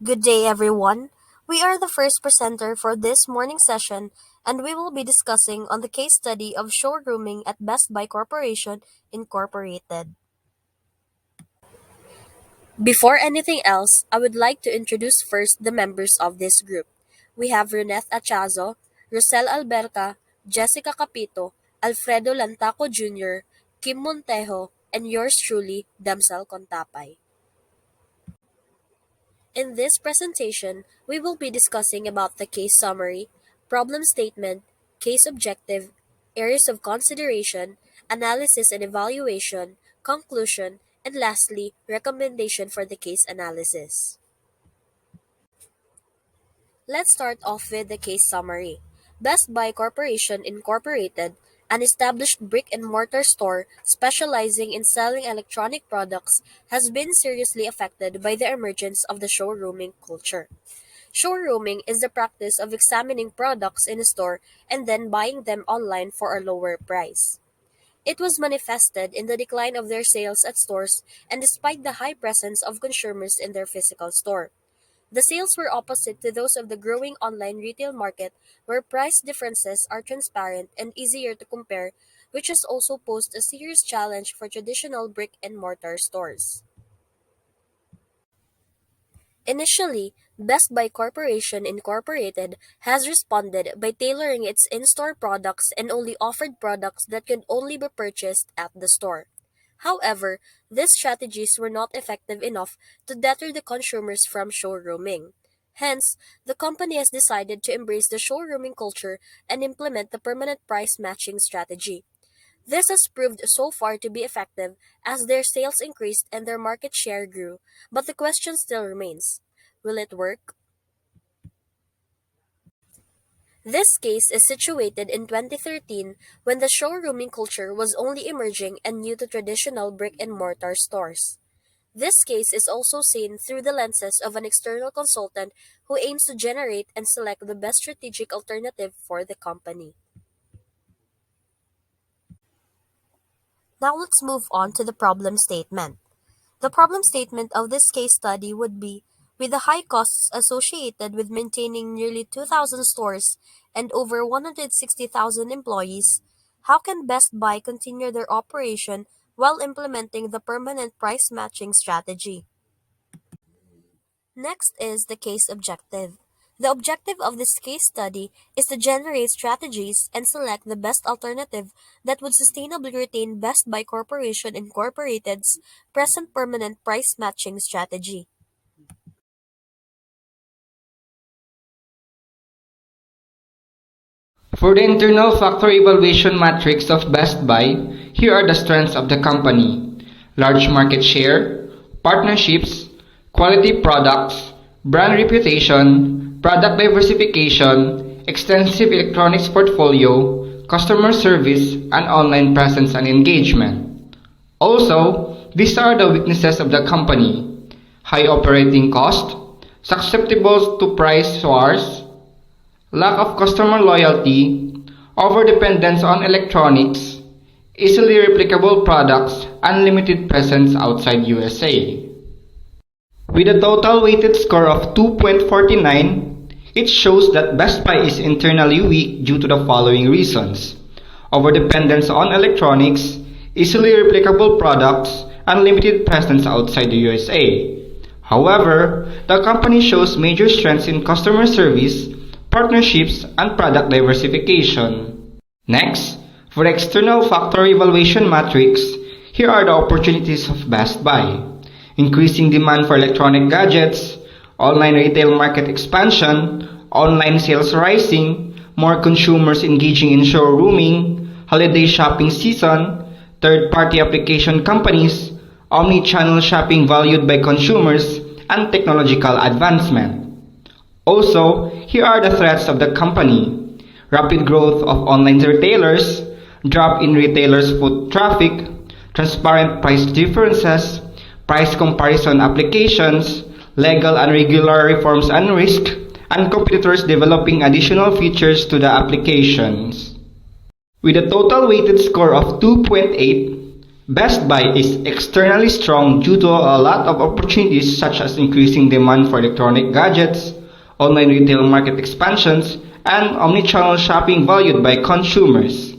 Good day, everyone. We are the first presenter for this morning session, and we will be discussing on the case study of showrooming at Best Buy Corporation Incorporated. Before anything else, I would like to introduce first the members of this group. We have Reneth Achazo, Rosel Alberca, Jessica Capito, Alfredo Lantaco Jr., Kim Montejo, and yours truly, Damsel Contapay. In this presentation, we will be discussing about the case summary, problem statement, case objective, areas of consideration, analysis and evaluation, conclusion, and lastly, recommendation for the case analysis. Let's start off with the case summary. Best Buy Corporation Incorporated, an established brick-and-mortar store specializing in selling electronic products, has been seriously affected by the emergence of the showrooming culture. Showrooming is the practice of examining products in a store and then buying them online for a lower price. It was manifested in the decline of their sales at stores and despite the high presence of consumers in their physical store. The sales were opposite to those of the growing online retail market where price differences are transparent and easier to compare, which has also posed a serious challenge for traditional brick and mortar stores. Initially, Best Buy Corporation Incorporated has responded by tailoring its in-store products and only offered products that could only be purchased at the store. However, these strategies were not effective enough to deter the consumers from showrooming. Hence, the company has decided to embrace the showrooming culture and implement the permanent price matching strategy. This has proved so far to be effective as their sales increased and their market share grew, but the question still remains: will it work? This case is situated in 2013 when the showrooming culture was only emerging and new to traditional brick and mortar stores. This case is also seen through the lenses of an external consultant who aims to generate and select the best strategic alternative for the company. Now let's move on to the problem statement. The problem statement of this case study would be: with the high costs associated with maintaining nearly 2,000 stores and over 160,000 employees, how can Best Buy continue their operation while implementing the permanent price matching strategy? Next is the case objective. The objective of this case study is to generate strategies and select the best alternative that would sustainably retain Best Buy Corporation Incorporated's present permanent price matching strategy. For the internal factor evaluation matrix of Best Buy, here are the strengths of the company: large market share, partnerships, quality products, brand reputation, product diversification, extensive electronics portfolio, customer service, and online presence and engagement. Also, these are the weaknesses of the company: high operating cost, susceptible to price wars, lack of customer loyalty, overdependence on electronics, easily replicable products, and limited presence outside USA. With a total weighted score of 2.49, it shows that Best Buy is internally weak due to the following reasons: overdependence on electronics, easily replicable products, and limited presence outside the USA. However, the company shows major strengths in customer service, partnerships, and product diversification. Next, for the external factor evaluation matrix, here are the opportunities of Best Buy: increasing demand for electronic gadgets, online retail market expansion, online sales rising, more consumers engaging in showrooming, holiday shopping season, third-party application companies, omni-channel shopping valued by consumers, and technological advancement. Also, here are the threats of the company: rapid growth of online retailers, drop in retailers' foot traffic, transparent price differences, price comparison applications, legal and regular reforms and risk, and competitors developing additional features to the applications. With a total weighted score of 2.8, Best Buy is externally strong due to a lot of opportunities such as increasing demand for electronic gadgets, online retail market expansions, and omnichannel shopping valued by consumers.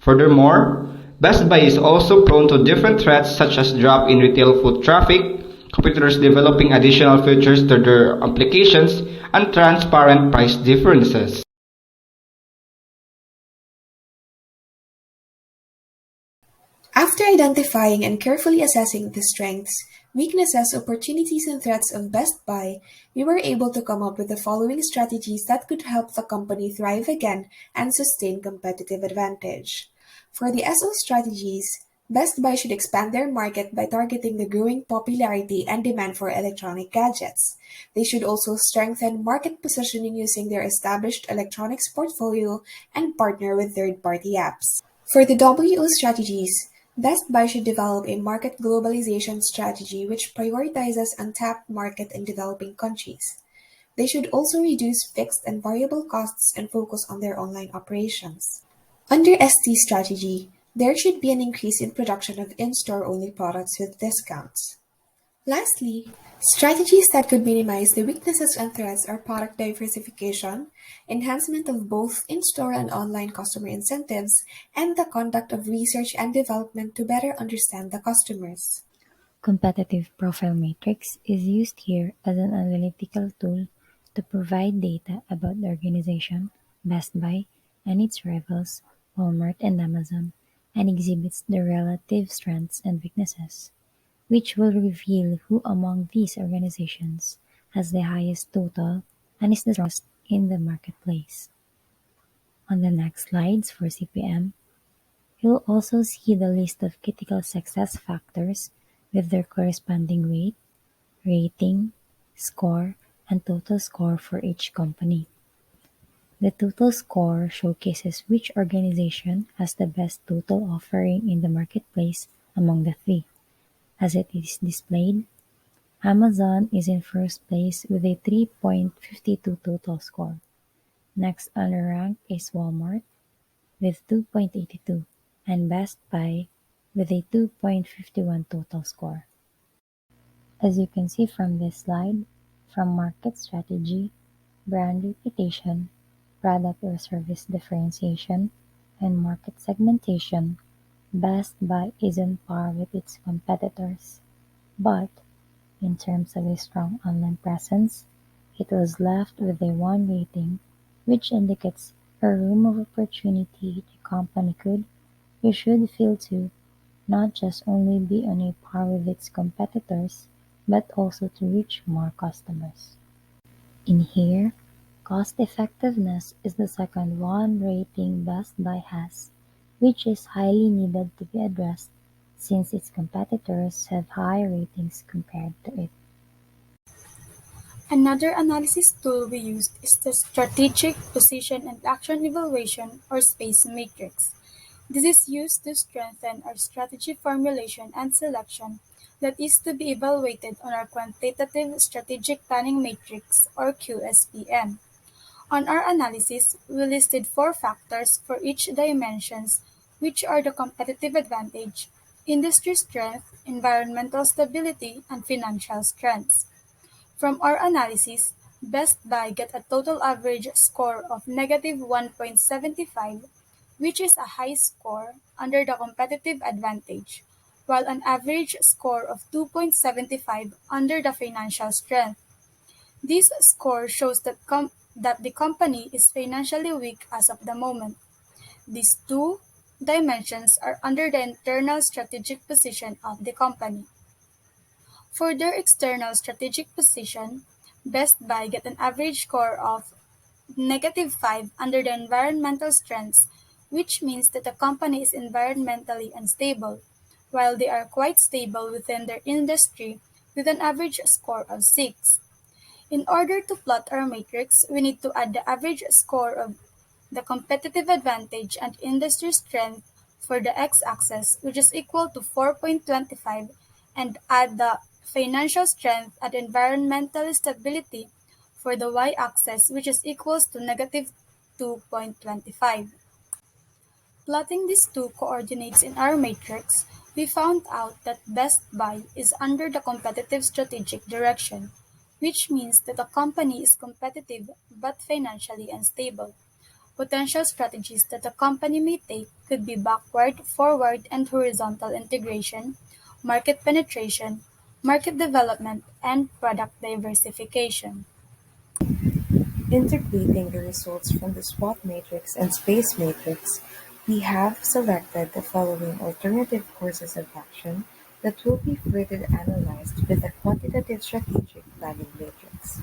Furthermore, Best Buy is also prone to different threats such as drop in retail foot traffic, competitors developing additional features to their applications, and transparent price differences. After identifying and carefully assessing the strengths, weaknesses, opportunities, and threats of Best Buy, we were able to come up with the following strategies that could help the company thrive again and sustain competitive advantage. For the SO strategies, Best Buy should expand their market by targeting the growing popularity and demand for electronic gadgets. They should also strengthen market positioning using their established electronics portfolio and partner with third party apps. For the WO strategies, Best Buy should develop a market globalization strategy which prioritizes untapped market in developing countries. They should also reduce fixed and variable costs and focus on their online operations. Under ST strategy, there should be an increase in production of in-store only products with discounts. Lastly, strategies that could minimize the weaknesses and threats are product diversification, enhancement of both in-store and online customer incentives, and the conduct of research and development to better understand the customers. Competitive profile matrix is used here as an analytical tool to provide data about the organization, Best Buy, and its rivals, Walmart and Amazon, and exhibits the relative strengths and weaknesses, which will reveal who among these organizations has the highest total and is the strongest in the marketplace. On the next slides for CPM, you'll also see the list of critical success factors with their corresponding weight, rating, score, and total score for each company. The total score showcases which organization has the best total offering in the marketplace among the three. As it is displayed, Amazon is in first place with a 3.52 total score. Next on the rank is Walmart with 2.82 and Best Buy with a 2.51 total score. As you can see from this slide, from market strategy, brand reputation, product or service differentiation, and market segmentation, Best Buy is on par with its competitors. But in terms of a strong online presence, it was left with a 1 rating, which indicates a room of opportunity the company could or should fill to not just only be on a par with its competitors, but also to reach more customers. In here, cost effectiveness is the second one rating Best Buy has, which is highly needed to be addressed since its competitors have high ratings compared to it. Another analysis tool we used is the Strategic Position and Action Evaluation or SPACE matrix. This is used to strengthen our strategy formulation and selection that is to be evaluated on our Quantitative Strategic Planning Matrix or QSPM. On our analysis, we listed four factors for each dimensions, which are the competitive advantage, industry strength, environmental stability, and financial strengths. From our analysis, Best Buy get a total average score of negative 1.75, which is a high score under the competitive advantage, while an average score of 2.75 under the financial strength. This score shows that the company is financially weak as of the moment. These two dimensions are under the internal strategic position of the company. For their external strategic position, Best Buy get an average score of negative 5 under the environmental strengths, which means that the company is environmentally unstable, while they are quite stable within their industry with an average score of 6. In order to plot our matrix, we need to add the average score of the competitive advantage and industry strength for the x-axis, which is equal to 4.25, and add the financial strength and environmental stability for the y-axis, which is equals to negative 2.25. Plotting these two coordinates in our matrix, We found out that Best Buy is under the competitive strategic direction, which means that the company is competitive but financially unstable. Potential strategies that a company may take could be backward, forward, and horizontal integration, market penetration, market development, and product diversification. Integrating the results from the SWOT matrix and space matrix, we have selected the following alternative courses of action that will be further analyzed with the quantitative strategic planning matrix.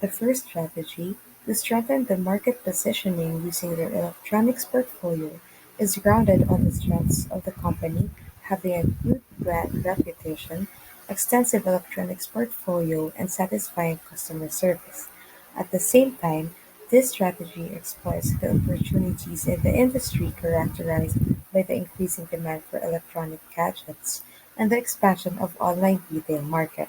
The first strategy, to strengthen the market positioning using their electronics portfolio, is grounded on the strengths of the company, having a good brand reputation, extensive electronics portfolio, and satisfying customer service. At the same time, this strategy exploits the opportunities in the industry characterized by the increasing demand for electronic gadgets and the expansion of online retail market.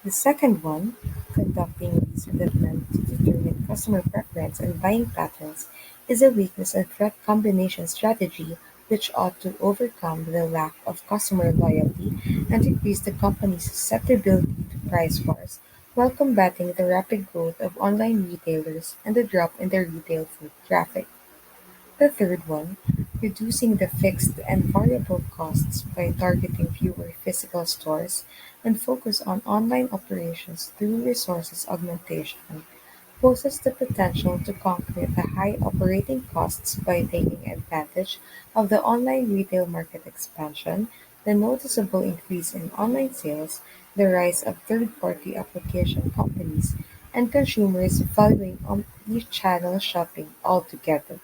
The second one, conducting research to determine customer preference and buying patterns, is a weakness and threat combination strategy which ought to overcome the lack of customer loyalty and increase the company's susceptibility to price wars while combating the rapid growth of online retailers and the drop in their retail foot traffic. The third one, reducing the fixed and variable costs by targeting fewer physical stores and focus on online operations through resources augmentation, poses the potential to conquer the high operating costs by taking advantage of the online retail market expansion, the noticeable increase in online sales, the rise of third-party application companies, and consumers valuing omnichannel shopping altogether.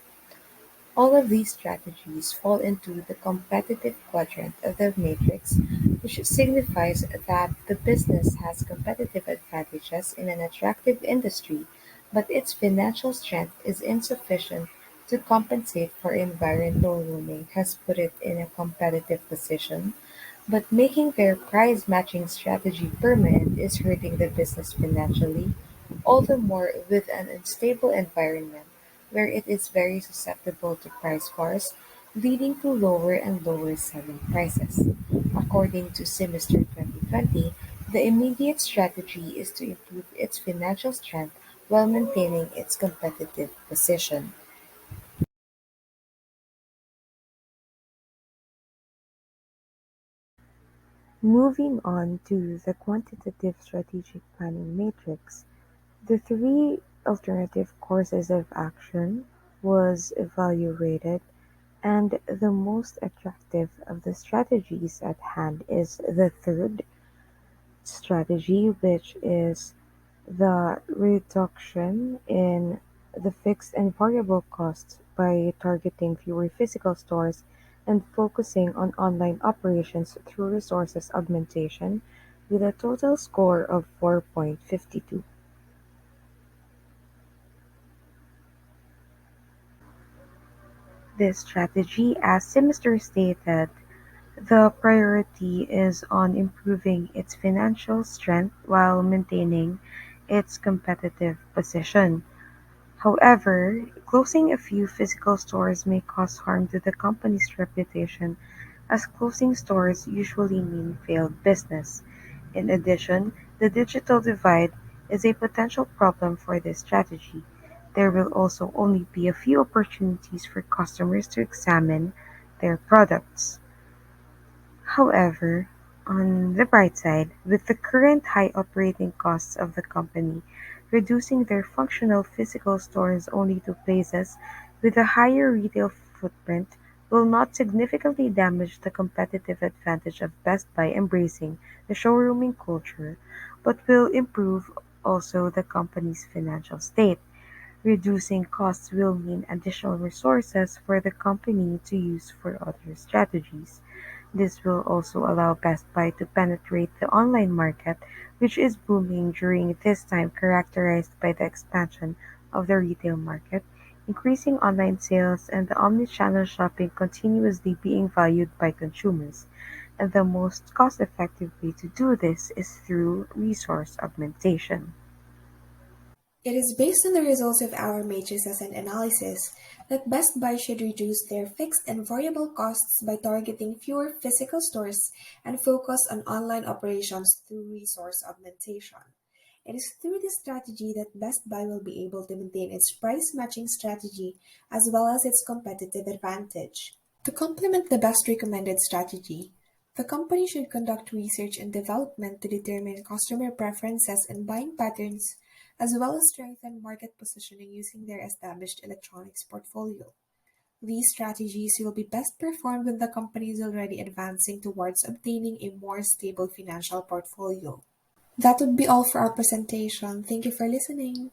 All of these strategies fall into the competitive quadrant of the matrix, which signifies that the business has competitive advantages in an attractive industry, but its financial strength is insufficient to compensate for environmental roaming has put it in a competitive position. But making their price matching strategy permanent is hurting the business financially, all the more with an unstable environment where it is very susceptible to price wars, leading to lower and lower selling prices. According to Semester 2020, the immediate strategy is to improve its financial strength while maintaining its competitive position. Moving on to the quantitative strategic planning matrix, the three alternative courses of action was evaluated, and the most attractive of the strategies at hand is the third strategy, which is the reduction in the fixed and variable costs by targeting fewer physical stores and focusing on online operations through resources augmentation with a total score of 4.52. This strategy, as Sinister stated, the priority is on improving its financial strength while maintaining its competitive position. However, closing a few physical stores may cause harm to the company's reputation, as closing stores usually mean failed business. In addition, the digital divide is a potential problem for this strategy. There will also only be a few opportunities for customers to examine their products. However, on the bright side, with the current high operating costs of the company, reducing their functional physical stores only to places with a higher retail footprint will not significantly damage the competitive advantage of Best Buy embracing the showrooming culture, but will improve also the company's financial state. Reducing costs will mean additional resources for the company to use for other strategies. This will also allow Best Buy to penetrate the online market, which is booming during this time characterized by the expansion of the retail market, increasing online sales, and the omnichannel shopping continuously being valued by consumers. And the most cost-effective way to do this is through resource augmentation. It is based on the results of our matrices and analysis that Best Buy should reduce their fixed and variable costs by targeting fewer physical stores and focus on online operations through resource augmentation. It is through this strategy that Best Buy will be able to maintain its price matching strategy as well as its competitive advantage. To complement the best recommended strategy, the company should conduct research and development to determine customer preferences and buying patterns, as well as strengthen market positioning using their established electronics portfolio. These strategies will be best performed when the company is already advancing towards obtaining a more stable financial portfolio. That would be all for our presentation. Thank you for listening.